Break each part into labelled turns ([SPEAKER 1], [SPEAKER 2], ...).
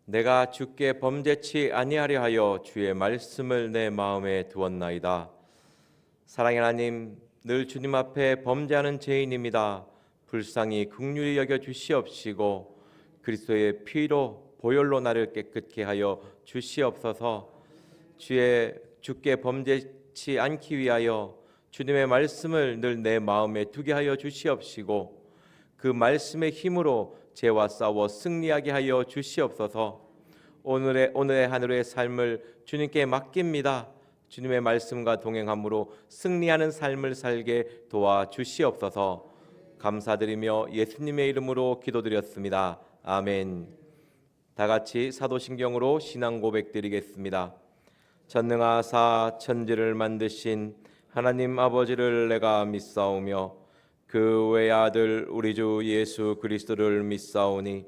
[SPEAKER 1] 내가 주께 범죄치 아니하려 하여 주의 말씀을 내 마음에 두었나이다. 사랑의 하나님, 늘 주님 앞에 범죄하는 죄인입니다. 불쌍히 긍휼히 여겨 주시옵시고 그리스도의 피로 보혈로 나를 깨끗게 하여 주시옵소서. 주께 범죄치 않기 위하여 주님의 말씀을 늘 내 마음에 두게 하여 주시옵시고 그 말씀의 힘으로 죄와 싸워 승리하게 하여 주시옵소서. 오늘의 하늘의 삶을 주님께 맡깁니다. 주님의 말씀과 동행함으로 승리하는 삶을 살게 도와주시옵소서. 감사드리며 예수님의 이름으로 기도드렸습니다. 아멘. 다 같이 사도신경으로 신앙 고백드리겠습니다. 전능하사 천지를 만드신 하나님 아버지를 내가 믿사오며 그 외아들 우리 주 예수 그리스도를 믿사오니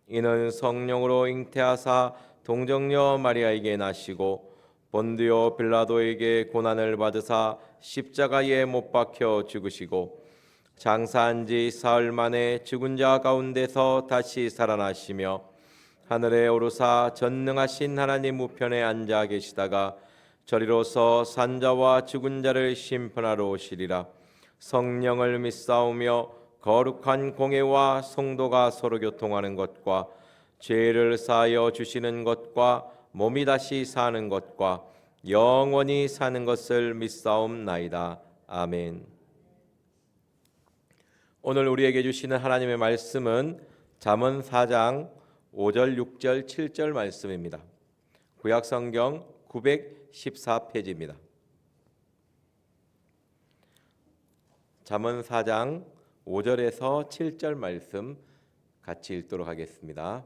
[SPEAKER 1] 이는 성령으로 잉태하사 동정녀 마리아에게 나시고 본디오 빌라도에게 고난을 받으사 십자가에 못 박혀 죽으시고 장사한 지 사흘 만에 죽은 자 가운데서 다시 살아나시며 하늘에 오르사 전능하신 하나님 우편에 앉아 계시다가 저리로서 산자와 죽은 자를 심판하러 오시리라. 성령을 믿사오며 거룩한 공회와 성도가 서로 교통하는 것과 죄를 사하여 주시는 것과 몸이 다시 사는 것과 영원히 사는 것을 믿사옵나이다. 아멘. 오늘 우리에게 주시는 하나님의 말씀은 잠언 4장 5절, 6절, 7절 말씀입니다. 구약성경 914페이지입니다. 잠언 4장 5절에서 7절 말씀 같이 읽도록 하겠습니다.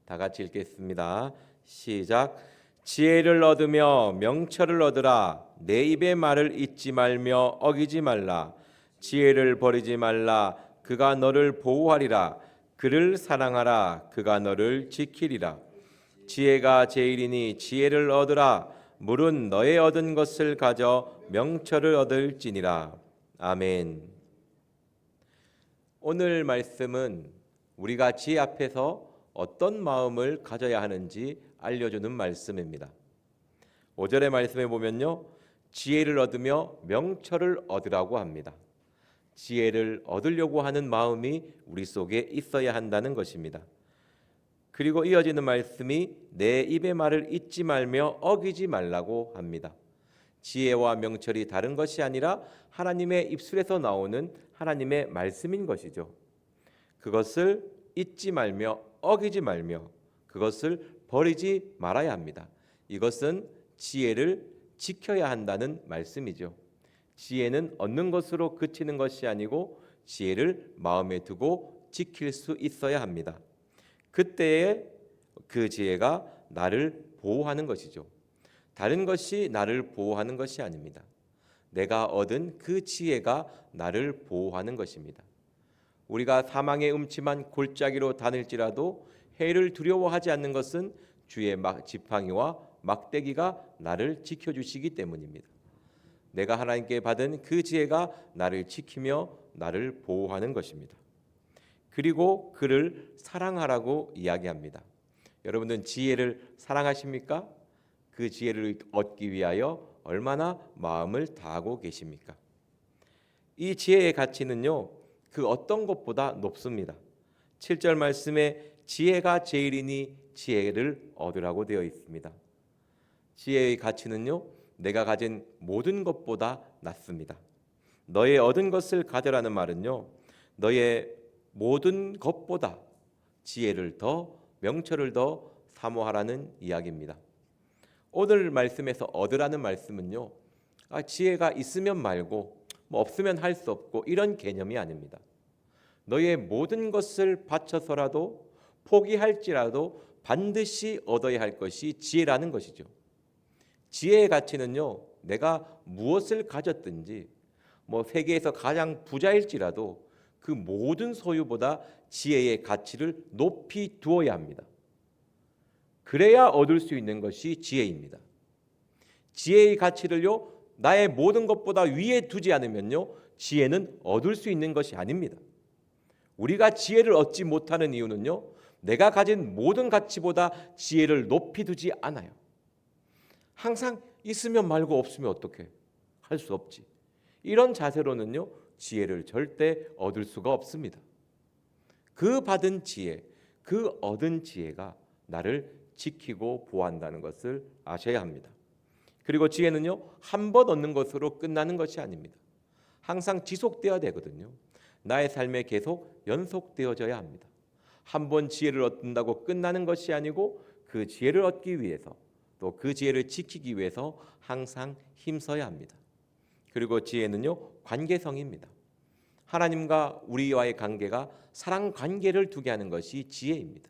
[SPEAKER 1] 다 같이 읽겠습니다. 시작. 지혜를 얻으며 명철을 얻으라. 내 입의 말을 잊지 말며 어기지 말라. 지혜를 버리지 말라. 그가 너를 보호하리라. 그를 사랑하라. 그가 너를 지키리라. 지혜가 제일이니 지혜를 얻으라. 물은 너의 얻은 것을 가져 명철을 얻을지니라. 아멘. 오늘 말씀은 우리가 지혜 앞에서 어떤 마음을 가져야 하는지 알려주는 말씀입니다. 5절의 말씀에 보면요, 지혜를 얻으며 명철을 얻으라고 합니다. 지혜를 얻으려고 하는 마음이 우리 속에 있어야 한다는 것입니다. 그리고 이어지는 말씀이 내 입의 말을 잊지 말며 어기지 말라고 합니다. 지혜와 명철이 다른 것이 아니라 하나님의 입술에서 나오는 하나님의 말씀인 것이죠. 그것을 잊지 말며 어기지 말며 그것을 버리지 말아야 합니다. 이것은 지혜를 지켜야 한다는 말씀이죠. 지혜는 얻는 것으로 그치는 것이 아니고 지혜를 마음에 두고 지킬 수 있어야 합니다. 그때에 그 지혜가 나를 보호하는 것이죠. 다른 것이 나를 보호하는 것이 아닙니다. 내가 얻은 그 지혜가 나를 보호하는 것입니다. 우리가 사망의 음침한 골짜기로 다닐지라도 해를 두려워하지 않는 것은 주의 지팡이와 막대기가 나를 지켜주시기 때문입니다. 내가 하나님께 받은 그 지혜가 나를 지키며 나를 보호하는 것입니다. 그리고 그를 사랑하라고 이야기합니다. 여러분들은 지혜를 사랑하십니까? 그 지혜를 얻기 위하여 얼마나 마음을 다하고 계십니까? 이 지혜의 가치는요, 그 어떤 것보다 높습니다. 7절 말씀에 지혜가 제일이니 지혜를 얻으라고 되어 있습니다. 지혜의 가치는요, 내가 가진 모든 것보다 낫습니다. 너의 얻은 것을 가져라는 말은요, 너의 모든 것보다 지혜를 더, 명철을 더 사모하라는 이야기입니다. 오늘 말씀에서 얻으라는 말씀은요, 지혜가 있으면 말고 없으면 할 수 없고 이런 개념이 아닙니다. 너의 모든 것을 바쳐서라도 포기할지라도 반드시 얻어야 할 것이 지혜라는 것이죠. 지혜의 가치는요, 내가 무엇을 가졌든지 세계에서 가장 부자일지라도 그 모든 소유보다 지혜의 가치를 높이 두어야 합니다. 그래야 얻을 수 있는 것이 지혜입니다. 지혜의 가치를요, 나의 모든 것보다 위에 두지 않으면요, 지혜는 얻을 수 있는 것이 아닙니다. 우리가 지혜를 얻지 못하는 이유는요, 내가 가진 모든 가치보다 지혜를 높이 두지 않아요. 항상 있으면 말고 없으면 어떻게 할 수 없지. 이런 자세로는요, 지혜를 절대 얻을 수가 없습니다. 그 받은 지혜, 그 얻은 지혜가 나를 지키고 보호한다는 것을 아셔야 합니다. 그리고 지혜는요, 한 번 얻는 것으로 끝나는 것이 아닙니다. 항상 지속되어야 되거든요. 나의 삶에 계속 연속되어져야 합니다. 한 번 지혜를 얻는다고 끝나는 것이 아니고 그 지혜를 얻기 위해서 또 그 지혜를 지키기 위해서 항상 힘써야 합니다. 그리고 지혜는요, 관계성입니다. 하나님과 우리와의 관계가 사랑 관계를 두게 하는 것이 지혜입니다.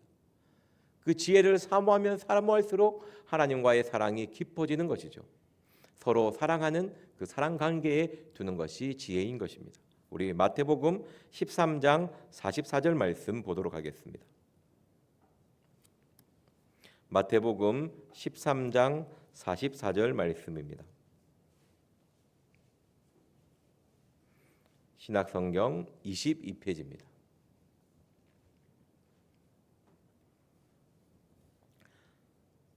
[SPEAKER 1] 그 지혜를 사모하면 사모할수록 하나님과의 사랑이 깊어지는 것이죠. 서로 사랑하는 그 사랑 관계에 두는 것이 지혜인 것입니다. 우리 마태복음 13장 44절 말씀 보도록 하겠습니다. 마태복음 13장 44절 말씀입니다. 신약성경 22페이지입니다.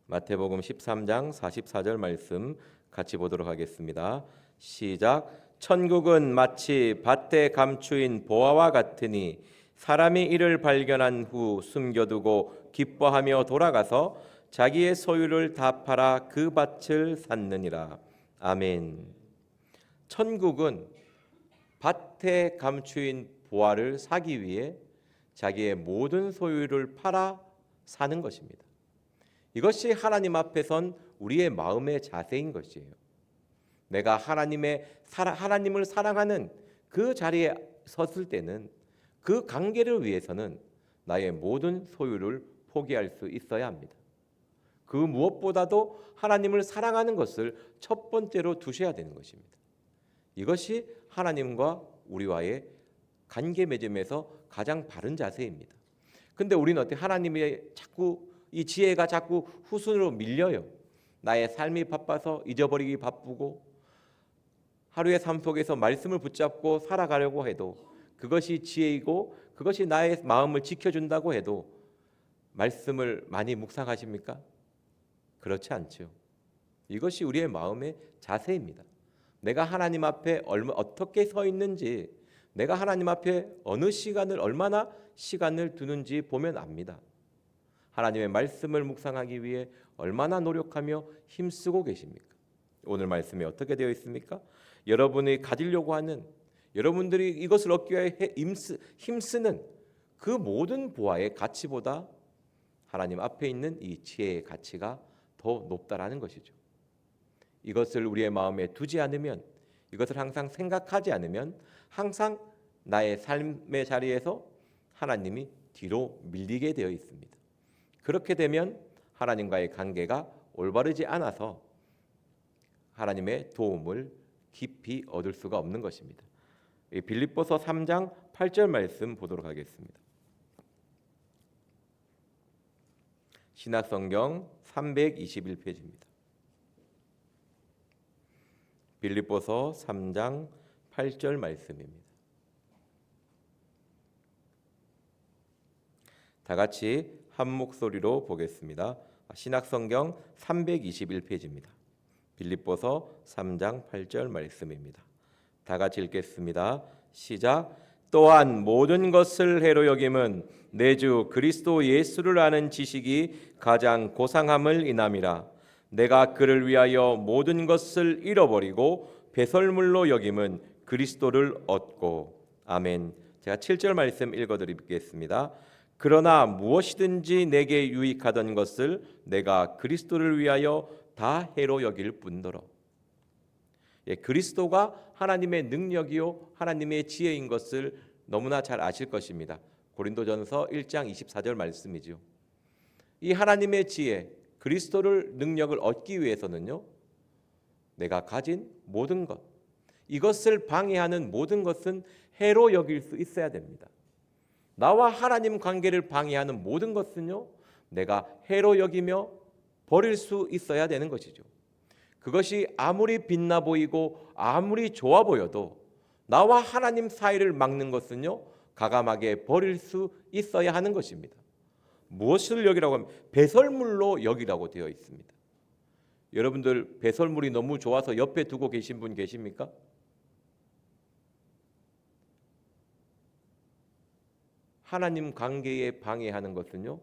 [SPEAKER 1] 마태복음 13장 44절 말씀 같이 보도록 하겠습니다. 시작. 천국은 마치 밭에 감추인 보화와 같으니 사람이 이를 발견한 후 숨겨두고 기뻐하며 돌아가서 자기의 소유를 다 팔아 그 밭을 샀느니라. 아멘. 천국은 밭에 감추인 보화를 사기 위해 자기의 모든 소유를 팔아 사는 것입니다. 이것이 하나님 앞에 선 우리의 마음의 자세인 것이에요. 내가 하나님을 사랑하는 그 자리에 섰을 때는 그 관계를 위해서는 나의 모든 소유를 포기할 수 있어야 합니다. 그 무엇보다도 하나님을 사랑하는 것을 첫 번째로 두셔야 되는 것입니다. 이것이 하나님과 우리와의 관계 맺음에서 가장 바른 자세입니다. 근데 우리는 어떻게 하나님의 이 지혜가 자꾸 후순으로 밀려요. 나의 삶이 바빠서 잊어버리기 바쁘고 하루의 삶 속에서 말씀을 붙잡고 살아가려고 해도 그것이 지혜이고 그것이 나의 마음을 지켜준다고 해도 말씀을 많이 묵상하십니까? 그렇지 않죠. 이것이 우리의 마음의 자세입니다. 내가 하나님 앞에 어떻게 서 있는지, 내가 하나님 앞에 어느 시간을 얼마나 시간을 두는지 보면 압니다. 하나님의 말씀을 묵상하기 위해 얼마나 노력하며 힘쓰고 계십니까? 오늘 말씀에 어떻게 되어 있습니까? 여러분이 가지려고 하는, 여러분들이 이것을 얻기 위해 힘쓰는 그 모든 보화의 가치보다 하나님 앞에 있는 이 지혜의 가치가 더 높다라는 것이죠. 이것을 우리의 마음에 두지 않으면, 이것을 항상 생각하지 않으면 항상 나의 삶의 자리에서 하나님이 뒤로 밀리게 되어 있습니다. 그렇게 되면 하나님과의 관계가 올바르지 않아서 하나님의 도움을 깊이 얻을 수가 없는 것입니다. 빌립보서 3장 8절 말씀 보도록 하겠습니다. 신약성경 321페이지입니다. 빌립보서 3장 8절 말씀입니다. 다 같이 한 목소리로 보겠습니다. 신약성경 321페이지입니다. 빌립보서 3장 8절 말씀입니다. 다 같이 읽겠습니다. 시작. 또한 모든 것을 해로 여김은 내 주 그리스도 예수를 아는 지식이 가장 고상함을 인함이라. 내가 그를 위하여 모든 것을 잃어버리고 배설물로 여김은 그리스도를 얻고. 아멘. 제가 7절 말씀 읽어드리겠습니다. 그러나 무엇이든지 내게 유익하던 것을 내가 그리스도를 위하여 다 해로 여길 뿐더러. 그리스도가 하나님의 능력이요 하나님의 지혜인 것을 너무나 잘 아실 것입니다. 고린도전서 1장 24절 말씀이죠. 이 하나님의 지혜, 그리스도를 능력을 얻기 위해서는요, 내가 가진 모든 것, 이것을 방해하는 모든 것은 해로 여길 수 있어야 됩니다. 나와 하나님 관계를 방해하는 모든 것은요, 내가 해로 여기며 버릴 수 있어야 되는 것이죠. 그것이 아무리 빛나 보이고 아무리 좋아 보여도 나와 하나님 사이를 막는 것은요, 가감하게 버릴 수 있어야 하는 것입니다. 무엇을 여기라고 하면 배설물로 여기라고 되어 있습니다. 여러분들 배설물이 너무 좋아서 옆에 두고 계신 분 계십니까? 하나님 관계에 방해하는 것은요,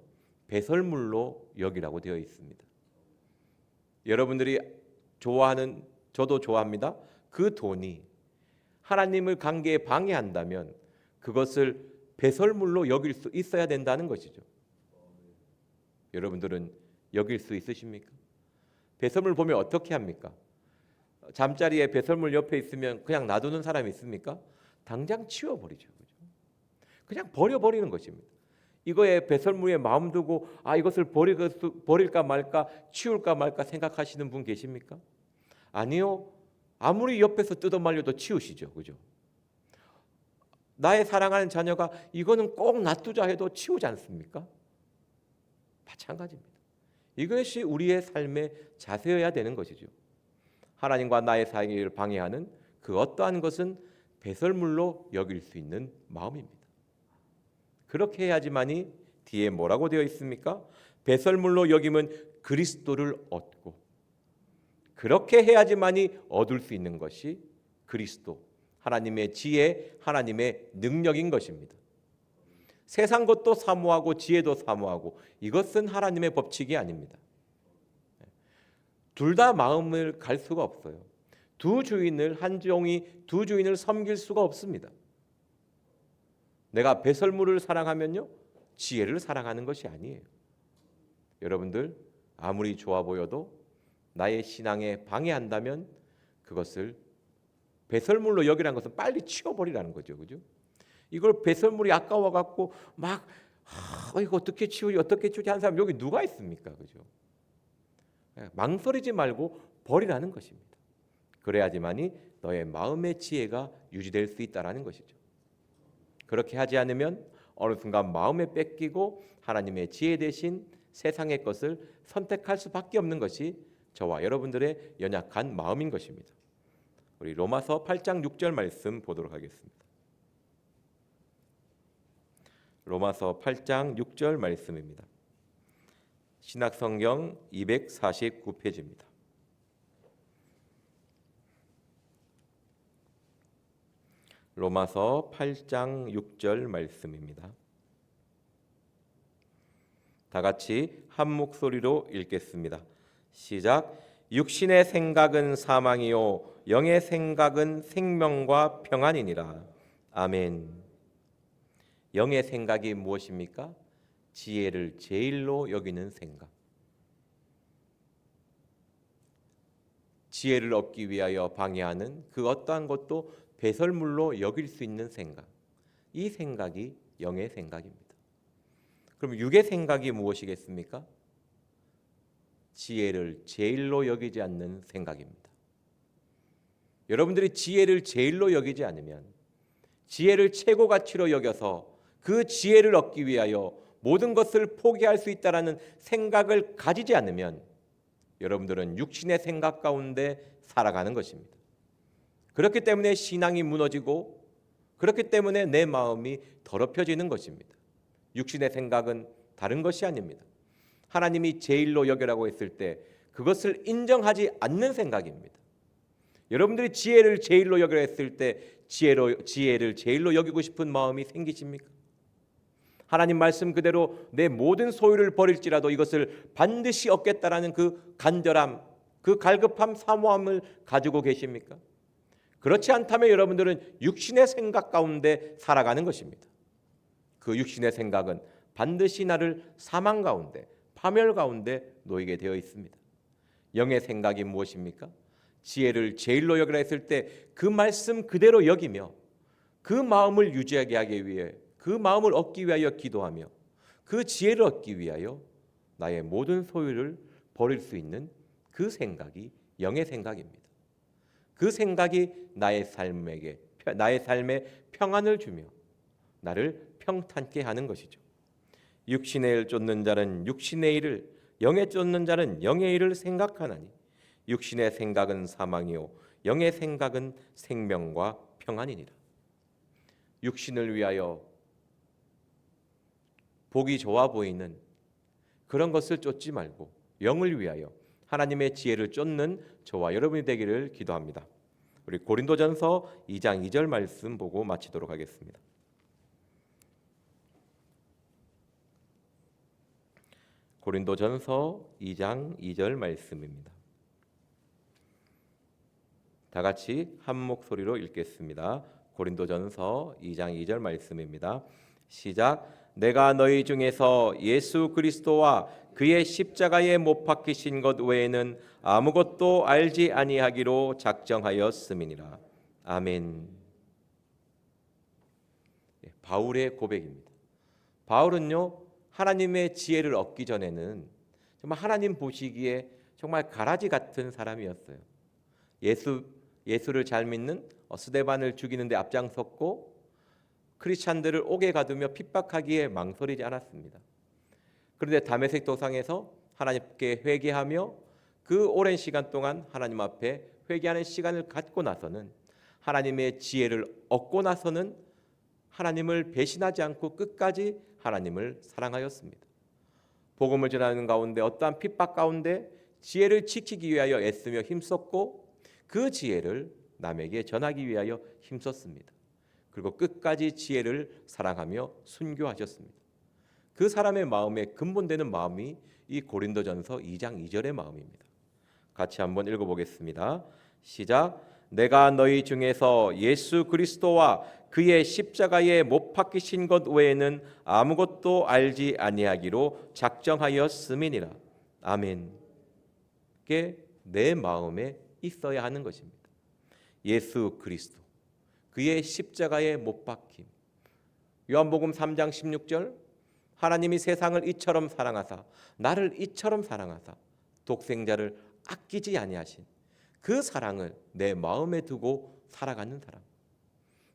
[SPEAKER 1] 배설물로 여기라고 되어 있습니다. 여러분들이 좋아하는, 저도 좋아합니다. 그 돈이 하나님을 관계에 방해한다면 그것을 배설물로 여길 수 있어야 된다는 것이죠. 여러분들은 여길 수 있으십니까? 배설물 보면 어떻게 합니까? 잠자리에 배설물 옆에 있으면 그냥 놔두는 사람이 있습니까? 당장 치워버리죠. 그냥 버려버리는 것입니다. 이거에 배설물에 마음 두고 이것을 버릴까 말까, 치울까 말까 생각하시는 분 계십니까? 아니요. 아무리 옆에서 뜯어 말려도 치우시죠. 그죠? 나의 사랑하는 자녀가 이거는 꼭 놔두자 해도 치우지 않습니까? 마찬가지입니다. 이것이 우리의 삶의 자세여야 되는 것이죠. 하나님과 나의 사이를 방해하는 그 어떠한 것은 배설물로 여길 수 있는 마음입니다. 그렇게 해야지만이 뒤에 뭐라고 되어 있습니까? 배설물로 여기면 그리스도를 얻고, 그렇게 해야지만이 얻을 수 있는 것이 그리스도, 하나님의 지혜, 하나님의 능력인 것입니다. 세상 것도 사모하고 지혜도 사모하고, 이것은 하나님의 법칙이 아닙니다. 둘 다 마음을 갈 수가 없어요. 한 종이 두 주인을 섬길 수가 없습니다. 내가 배설물을 사랑하면요, 지혜를 사랑하는 것이 아니에요. 여러분들 아무리 좋아 보여도 나의 신앙에 방해한다면 그것을 배설물로 여기라는 것은 빨리 치워버리라는 거죠. 그죠? 이걸 배설물이 아까워 갖고 막 이거 어떻게 치우지 하는 사람 여기 누가 있습니까? 그죠? 망설이지 말고 버리라는 것입니다. 그래야지만이 너의 마음의 지혜가 유지될 수 있다라는 것이죠. 그렇게 하지 않으면 어느 순간 마음에 뺏기고 하나님의 지혜 대신 세상의 것을 선택할 수밖에 없는 것이 저와 여러분들의 연약한 마음인 것입니다. 우리 로마서 8장 6절 말씀 보도록 하겠습니다. 로마서 8장 6절 말씀입니다. 신약성경 249페이지입니다. 로마서 8장 6절 말씀입니다. 다 같이 한 목소리로 읽겠습니다. 시작. 육신의 생각은 사망이요 영의 생각은 생명과 평안이니라. 아멘. 영의 생각이 무엇입니까? 지혜를 제일로 여기는 생각. 지혜를 얻기 위하여 방해하는 그 어떠한 것도 배설물로 여길 수 있는 생각. 이 생각이 영의 생각입니다. 그럼 육의 생각이 무엇이겠습니까? 지혜를 제일로 여기지 않는 생각입니다. 여러분들이 지혜를 제일로 여기지 않으면, 지혜를 최고 가치로 여겨서 그 지혜를 얻기 위하여 모든 것을 포기할 수 있다라는 생각을 가지지 않으면 여러분들은 육신의 생각 가운데 살아가는 것입니다. 그렇기 때문에 신앙이 무너지고, 그렇기 때문에 내 마음이 더럽혀지는 것입니다. 육신의 생각은 다른 것이 아닙니다. 하나님이 제일로 여겨라고 했을 때 그것을 인정하지 않는 생각입니다. 여러분들이 지혜를 제일로 여겨라 했을 때 지혜를 제일로 여기고 싶은 마음이 생기십니까? 하나님 말씀 그대로 내 모든 소유를 버릴지라도 이것을 반드시 얻겠다라는 그 간절함, 그 갈급함, 사모함을 가지고 계십니까? 그렇지 않다면 여러분들은 육신의 생각 가운데 살아가는 것입니다. 그 육신의 생각은 반드시 나를 사망 가운데, 파멸 가운데 놓이게 되어 있습니다. 영의 생각이 무엇입니까? 지혜를 제일로 여기라 했을 때 그 말씀 그대로 여기며 그 마음을 유지하게 하기 위해, 그 마음을 얻기 위하여 기도하며 그 지혜를 얻기 위하여 나의 모든 소유를 버릴 수 있는 그 생각이 영의 생각입니다. 그 생각이 나의 삶에 평안을 주며 나를 평탄케 하는 것이죠. 육신의 일 쫓는 자는 육신의 일을, 영의 쫓는 자는 영의 일을 생각하나니 육신의 생각은 사망이요 영의 생각은 생명과 평안이니라. 육신을 위하여 보기 좋아 보이는 그런 것을 쫓지 말고 영을 위하여 하나님의 지혜를 쫓는 저와 여러분이 되기를 기도합니다. 우리 고린도전서 2장 2절 말씀 보고 마치도록 하겠습니다. 고린도전서 2장 2절 말씀입니다. 다 같이 한 목소리로 읽겠습니다. 고린도전서 2장 2절 말씀입니다. 시작. 내가 너희 중에서 예수 그리스도와 그의 십자가에 못 박히신 것 외에는 아무것도 알지 아니하기로 작정하였음이니라. 아멘. 바울의 고백입니다. 바울은요, 하나님의 지혜를 얻기 전에는 정말 하나님 보시기에 정말 가라지 같은 사람이었어요. 예수를 잘 믿는 스데반을 죽이는데 앞장섰고 크리스찬들을 옥에 가두며 핍박하기에 망설이지 않았습니다. 그런데 다메섹 도상에서 하나님께 회개하며 그 오랜 시간 동안 하나님 앞에 회개하는 시간을 갖고 나서는 하나님의 지혜를 얻고 나서는 하나님을 배신하지 않고 끝까지 하나님을 사랑하였습니다. 복음을 전하는 가운데 어떠한 핍박 가운데 지혜를 지키기 위하여 애쓰며 힘썼고 그 지혜를 남에게 전하기 위하여 힘썼습니다. 그리고 끝까지 지혜를 사랑하며 순교하셨습니다. 그 사람의 마음에 근본되는 마음이 이 고린도전서 2장 2절의 마음입니다. 같이 한번 읽어보겠습니다. 시작. 내가 너희 중에서 예수 그리스도와 그의 십자가에 못 박히신 것 외에는 아무것도 알지 아니하기로 작정하였음이니라. 아멘. 그게 내 마음에 있어야 하는 것입니다. 예수 그리스도, 그의 십자가에 못 박힘. 요한복음 3장 16절, 하나님이 세상을 이처럼 사랑하사 나를 이처럼 사랑하사 독생자를 아끼지 아니하신 그 사랑을 내 마음에 두고 살아가는 사람,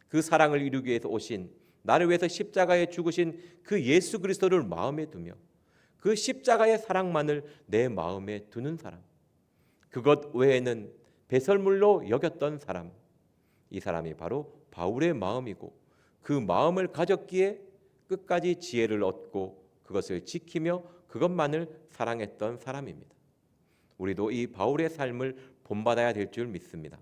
[SPEAKER 1] 그 사랑을 이루기 위해서 오신, 나를 위해서 십자가에 죽으신 그 예수 그리스도를 마음에 두며 그 십자가의 사랑만을 내 마음에 두는 사람, 그것 외에는 배설물로 여겼던 사람, 이 사람이 바로 바울의 마음이고 그 마음을 가졌기에 끝까지 지혜를 얻고 그것을 지키며 그것만을 사랑했던 사람입니다. 우리도 이 바울의 삶을 본받아야 될 줄 믿습니다.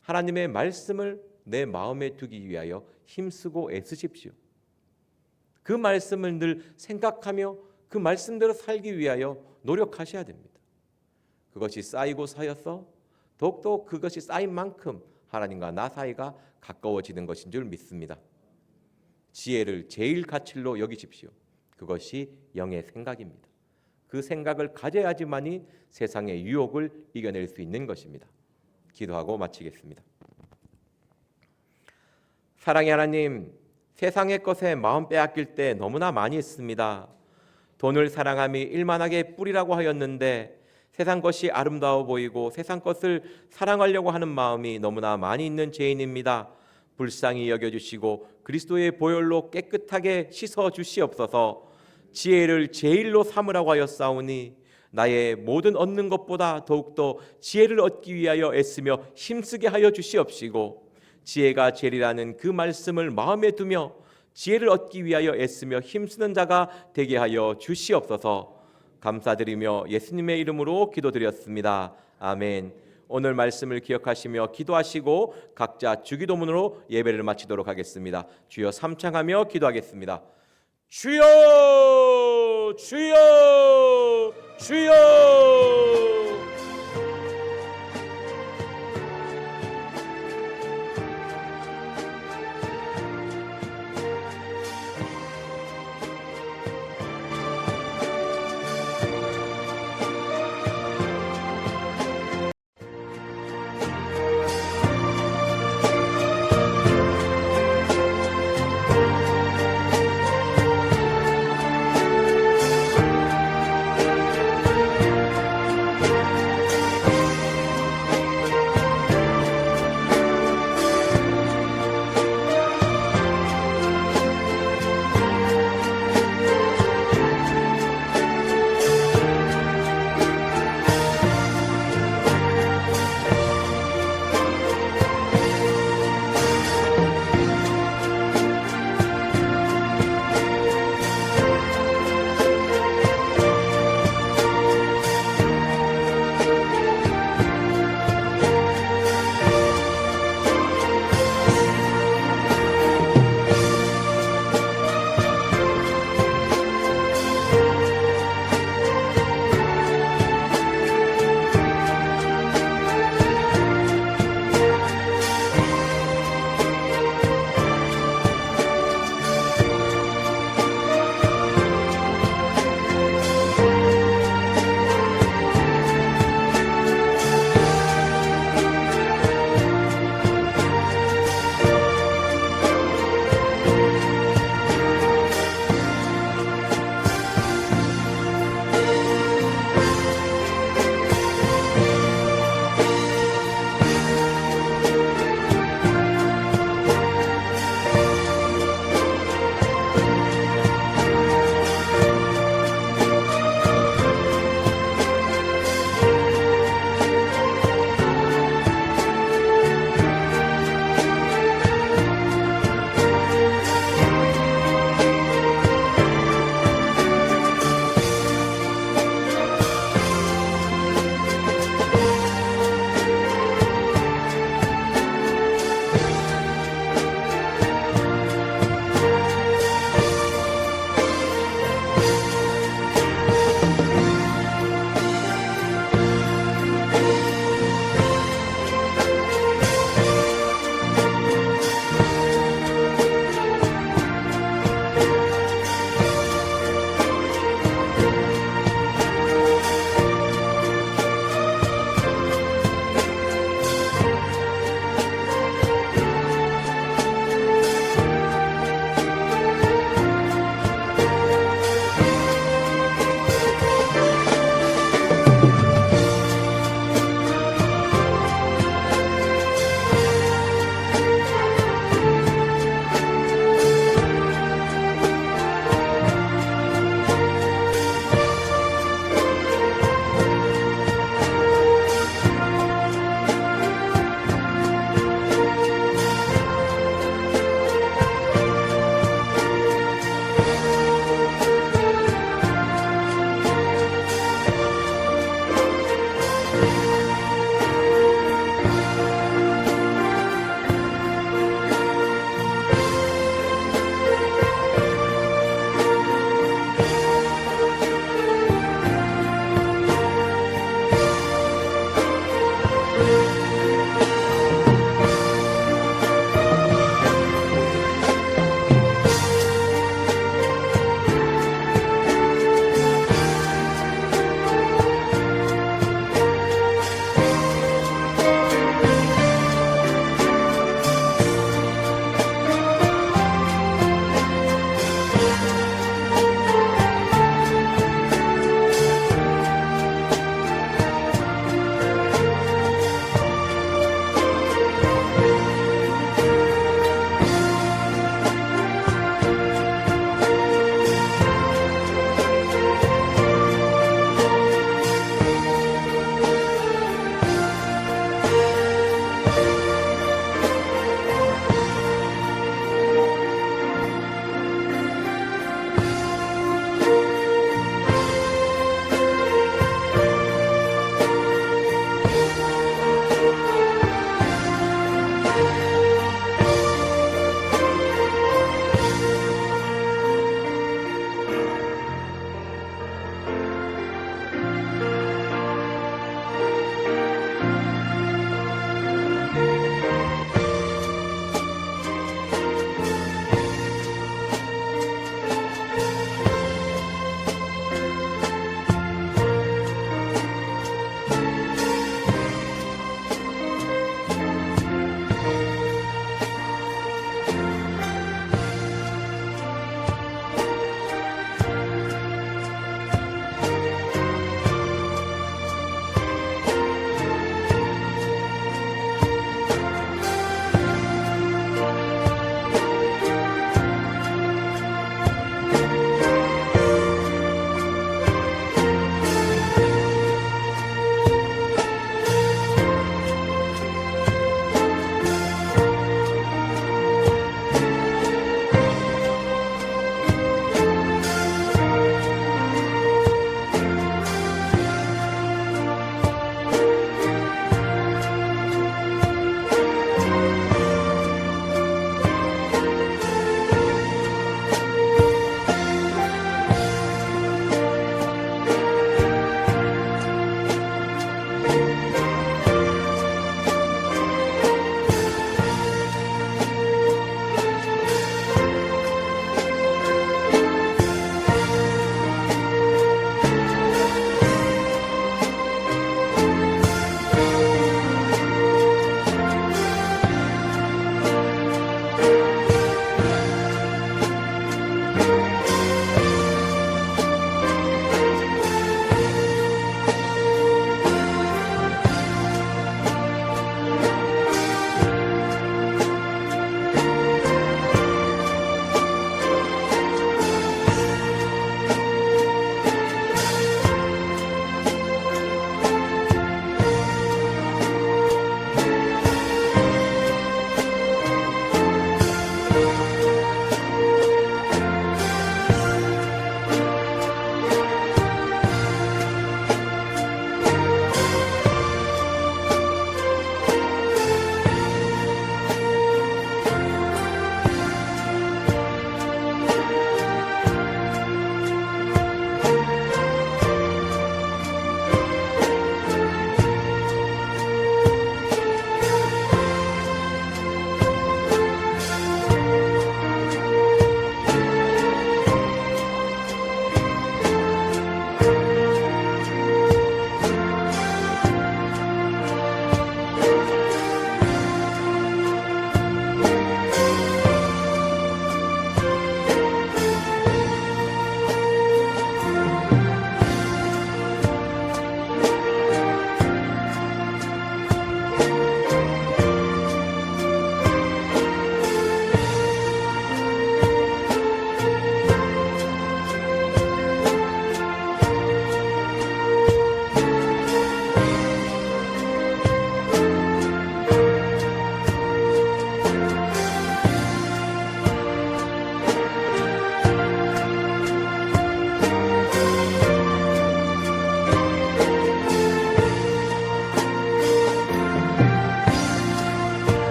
[SPEAKER 1] 하나님의 말씀을 내 마음에 두기 위하여 힘쓰고 애쓰십시오. 그 말씀을 늘 생각하며 그 말씀대로 살기 위하여 노력하셔야 됩니다. 그것이 쌓이고 쌓여서 더욱더 그것이 쌓인 만큼 하나님과 나 사이가 가까워지는 것인 줄 믿습니다. 지혜를 제일 가치로 여기십시오. 그것이 영의 생각입니다. 그 생각을 가져야지만이 세상의 유혹을 이겨낼 수 있는 것입니다. 기도하고 마치겠습니다. 사랑의 하나님, 세상의 것에 마음 빼앗길 때 너무나 많이 있습니다. 돈을 사랑함이 일만하게 뿌리라고 하였는데 세상 것이 아름다워 보이고 세상 것을 사랑하려고 하는 마음이 너무나 많이 있는 죄인입니다. 불쌍히 여겨주시고 그리스도의 보혈로 깨끗하게 씻어 주시옵소서. 지혜를 제일로 삼으라고 하였사오니 나의 모든 얻는 것보다 더욱더 지혜를 얻기 위하여 애쓰며 힘쓰게 하여 주시옵시고 지혜가 제일이라는 그 말씀을 마음에 두며 지혜를 얻기 위하여 애쓰며 힘쓰는 자가 되게 하여 주시옵소서. 감사드리며 예수님의 이름으로 기도드렸습니다. 아멘. 오늘 말씀을 기억하시며 기도하시고 각자 주기도문으로 예배를 마치도록 하겠습니다. 주여 삼창하며 기도하겠습니다. 주여 주여 주여